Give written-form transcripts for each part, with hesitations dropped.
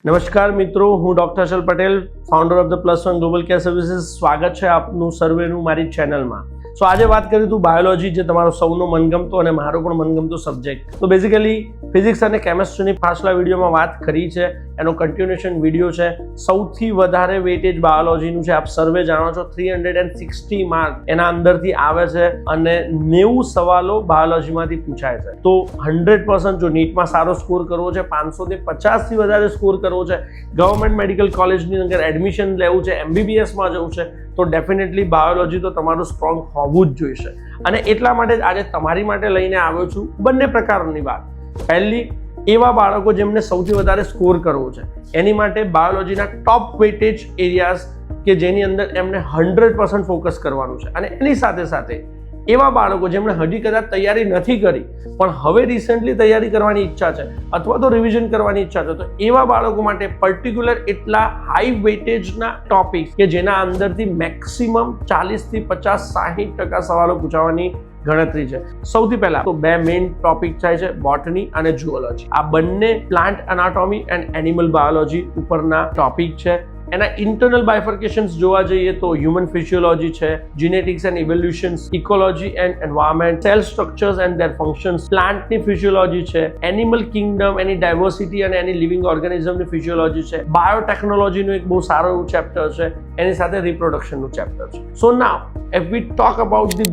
નમસ્કાર મિત્રો, હું doctor Harshal Patel, founder of the +1 global care services. સ્વાગત છે આપનું સર્વેનું મારી ચેનલમાં. સો આજે વાત કરીએ તો બાયોલોજી, જે તમારો સૌનો મનગમતો અને મારો પણ મનગમતો સબ્જેક્ટ. તો બેઝિકલી ફિઝિક્સ અને કેમેસ્ટ્રીની પાછલા વિડીયોમાં વાત કરી છે, એનો કન્ટિન્યુએશન વિડીયો છે. સૌથી વધારે વેટેજ બાયોલોજીનું છે, આપ સર્વે જાણો છો. 360 માર્ક એના અંદરથી આવે છે અને 90 સવાલો બાયોલોજીમાંથી પૂછાય છે. તો 100% જો નીટમાં સારો સ્કોર કરવો છે, 550થી વધારે સ્કોર કરવો છે, ગવર્મેન્ટ મેડિકલ કોલેજની અંદર એડમિશન લેવું છે, MBBSમાં જવું છે, તો ડેફિનેટલી બાયોલોજી તો તમારું સ્ટ્રોંગ હોવું જ જોઈશે. અને એટલા માટે જ આજે તમારી માટે લઈને આવ્યો છું બંને પ્રકારની વાત. પહેલી, એવા બાળકો જેમને સૌથી વધારે સ્કોર કરવો છે, એની માટે બાયોલોજીના ટોપ વેટેજ એરિયાઝ કે જેની અંદર એમને 100% ફોકસ કરવાનું છે. અને એની સાથે સાથે એવા બાળકો જેમણે હજી કદાચ તૈયારી નથી કરી પણ હવે રિસેન્ટલી તૈયારી કરવાની ઈચ્છા છે અથવા તો રિવિઝન કરવાની ઈચ્છા છે, તો એવા બાળકો માટે પર્ટિક્યુલર એટલા હાઈ વેટેજના ટોપિક કે જેના અંદરથી મેક્સિમમ 40થી 50, 60% સવાલો પૂછાવાની ગણતરી છે. સૌથી પહેલા તો બે મેઇન ટોપિક થાય છે, બોટની અને ઝૂઓલોજી. આ બંને plant anatomy and animal biology ઉપરના ટોપિક છે. એના ઇન્ટરનલ બાયફર્કેશન્સ જોવા જઈએ તો હ્યુમન ફિઝિયોલોજી છે, genetics and evolutions, ecology and environment, cell structures and their functions, પ્લાન્ટની ફિઝિયોલોજી છે, એનિમલ કિંગડમ, એની ડાયવર્સિટી અને એની લિવિંગ ઓર્ગેનિઝમની ફિઝિયોલોજી છે, બાયોટેકનોલોજીનું એક બહુ સારું એવું ચેપ્ટર છે, એની સાથે રિપ્રોડક્શનનું ચેપ્ટર છે. સો નાઉ if we talk about the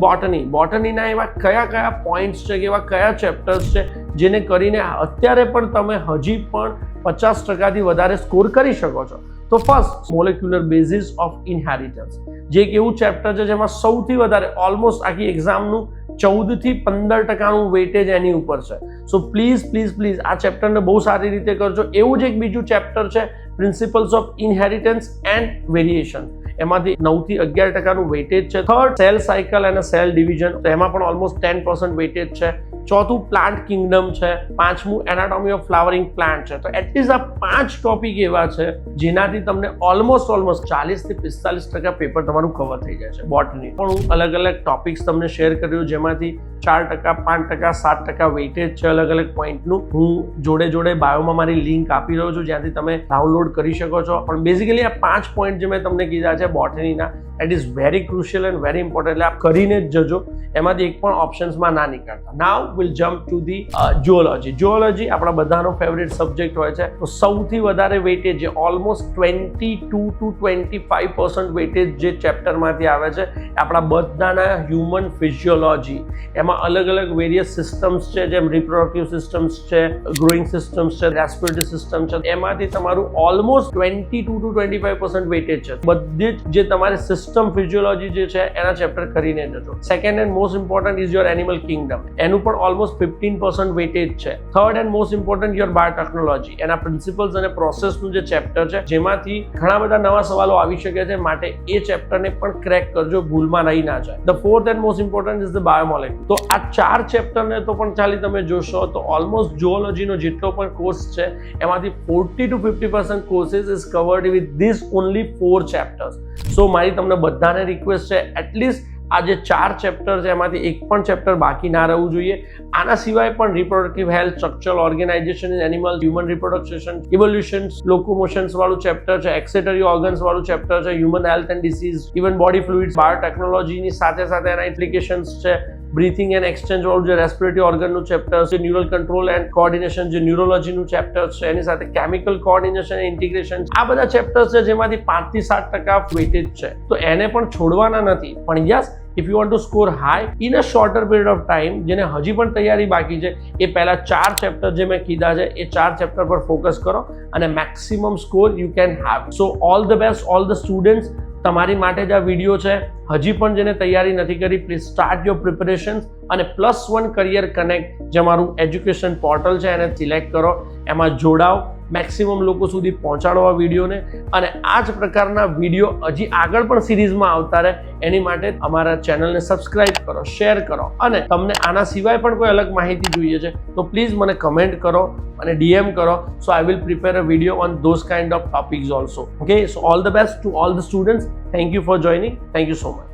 બોટનીના એવા કયા પોઈન્ટ્સ છે કે એવા કયા ચેપ્ટર્સ છે જેને કરીને અત્યારે પણ તમે હજી પણ 50%થી વધારે સ્કોર કરી શકો છો. તો first, molecular basis of inheritance, જે એક એવું ચેપ્ટર છે જેમાં સૌથી વધારે ઓલમોસ્ટ આખી એક્ઝામનું 14થી 15% વેટેજ એની ઉપર છે. સો પ્લીઝ આ ચેપ્ટરને બહુ સારી રીતે કરજો. એવું જ એક બીજું ચેપ્ટર છે, principles of inheritance and variation, એમાંથી 9થી 11% વેટેજ છે. થર્ડ, સેલ સાયકલ અને સેલ ડિવિઝન, તો એમાં પણ ઓલમોસ્ટ 10% વેટેજ છે. ચોથું, પ્લાન્ટ કિંગડમ છે. પાંચમું, એનાટોમી ઓફ ફ્લાવરિંગ પ્લાન્ટ છે. તો એટલીસ્ટ આ 5 ટોપિક એવા છે જેનાથી તમને ઓલમોસ્ટ 40થી 45% પેપર તમારું કવર થઈ જાય છે. બોટની પણ હું અલગ ટોપિક્સ તમને શેર કર્યું, જેમાંથી 4%, 5%, 7% વેટેજ છે અલગ પોઈન્ટનું. હું જોડે બાયોમાં મારી લિંક આપી રહ્યો છું, જ્યાંથી તમે ડાઉનલોડ કરી શકો છો. પણ બેઝિકલી આ 5 પોઈન્ટ જે મેં તમને કીધા છે બોટનીના, it is very crucial and very important. એટલે આપ કરીને જ જજો, એમાંથી એક પણ ઓપ્શન્સમાં ના નીકળતા. નાઉ વિલ જમ્પ ટુ ધી ઝૂઓલોજી. ઝૂઓલોજી આપણા બધાનો ફેવરેટ સબ્જેક્ટ હોય છે. તો સૌથી વધારે વેટેજ, જે ઓલમોસ્ટ 22 to 25% વેટેજ જે ચેપ્ટરમાંથી આવે છે, આપણા બધાના હ્યુમન ફિઝિયોલોજી. એમાં અલગ વેરિયસ સિસ્ટમ્સ છે, જેમ રિપ્રોડક્ટિવ સિસ્ટમ્સ છે, ગ્રોઈંગ સિસ્ટમ્સ છે, રેસ્પિરેટરી સિસ્ટમ છે. એમાંથી તમારું ઓલમોસ્ટ 22 to 25% વેટેજ છે. બધી જ જે તમારી સિસ્ટમ ફિઝિયોલોજી જે છે એના ચેપ્ટર કરીને જજો. Second and most important is your animal Kingdom, એનું પણ ઓલમોસ્ટ 15% વેટેજ છે. Third and most important your biotechnology, એના પ્રિન્સિપલ્સ અને પ્રોસેસનું જે ચેપ્ટર છે, જેમાંથી ઘણા બધા નવા સવાલો આવી શકે છે, માટે એ ચેપ્ટરને પણ ક્રેક કરજો, ભૂલમાં રહી ના જાય. The fourth and most important is the biomolecule. તો આ 4 ચેપ્ટરને તો પણ ચાલી તમે જોશો તો ઓલમોસ્ટ ઝૂઓલોજીનો જેટલો પણ કોર્સ છે એમાંથી 40 to 50% courses is covered with this only 4 chapters. So મારી તમને બધાને રિક્વેસ્ટ છે, એટલીસ્ટ આ જે 4 ચેપ્ટર છે એમાંથી એક પણ ચેપ્ટર બાકી ના રહેવું જોઈએ. આના સિવાય પણ reproductive health, structural organisation in animal, human reproduction, evolutions, locomotions વાળું ચેપ્ટર છે, એક્સેટરી ઓર્ગન્સ વાળું ચેપ્ટર છે, human health and disease, even body fluids, બાયોટેકનોલોજીની સાથે એના ઇમ્પ્લિકેશન્સ છે, બ્રીથિંગ એન્ડ એક્સચેન્જ વાળું જે રેસ્પિરેટરી ઓર્ગનનું ચેપ્ટર છે, ન્યુરલ કંટ્રોલ એન્ડ કોઓર્ડિનેશન જે ન્યુરોલોજીનું ચેપ્ટર છે, એની સાથે કેમિકલ કોઓર્ડિનેશન એન્ડ ઇન્ટિગ્રેશન. આ બધા ચેપ્ટર્સ છે જેમાંથી 5 થી 7% વેટેજ છે. તો એને પણ છોડવાના નથી. પણ yes, if you want to score high in a shorter period of time, જેને હજી પણ તૈયારી બાકી છે, એ પહેલા 4 ચેપ્ટર જે મેં કીધા છે એ 4 ચેપ્ટર પર ફોકસ કરો અને maximum score you can have. So all the best, all the students. તમારી માટે જ આ વિડીયો છે. હજી પણ જેને તૈયારી નથી કરી, પ્લીઝ સ્ટાર્ટ યોર પ્રિપરેશન્સ અને +1 કરિયર કનેક્ટ જે મારું એજ્યુકેશન પોર્ટલ છે એને સિલેક્ટ કરો, એમાં જોડાઓ, મેક્સિમમ લોકો સુધી પહોંચાડો આ વિડીયોને. અને આ જ પ્રકારના વિડીયો હજી આગળ પણ સિરીઝમાં આવતા રહે, એની માટે અમારા ચેનલને સબસ્ક્રાઇબ કરો, શેર કરો. અને તમને આના સિવાય પણ કોઈ અલગ માહિતી જોઈએ છે તો પ્લીઝ મને કમેન્ટ કરો અને DM કરો. So I will prepare a video on those kind of topics also. Okay, so all the best to all the students. Thank you for joining. Thank you so much.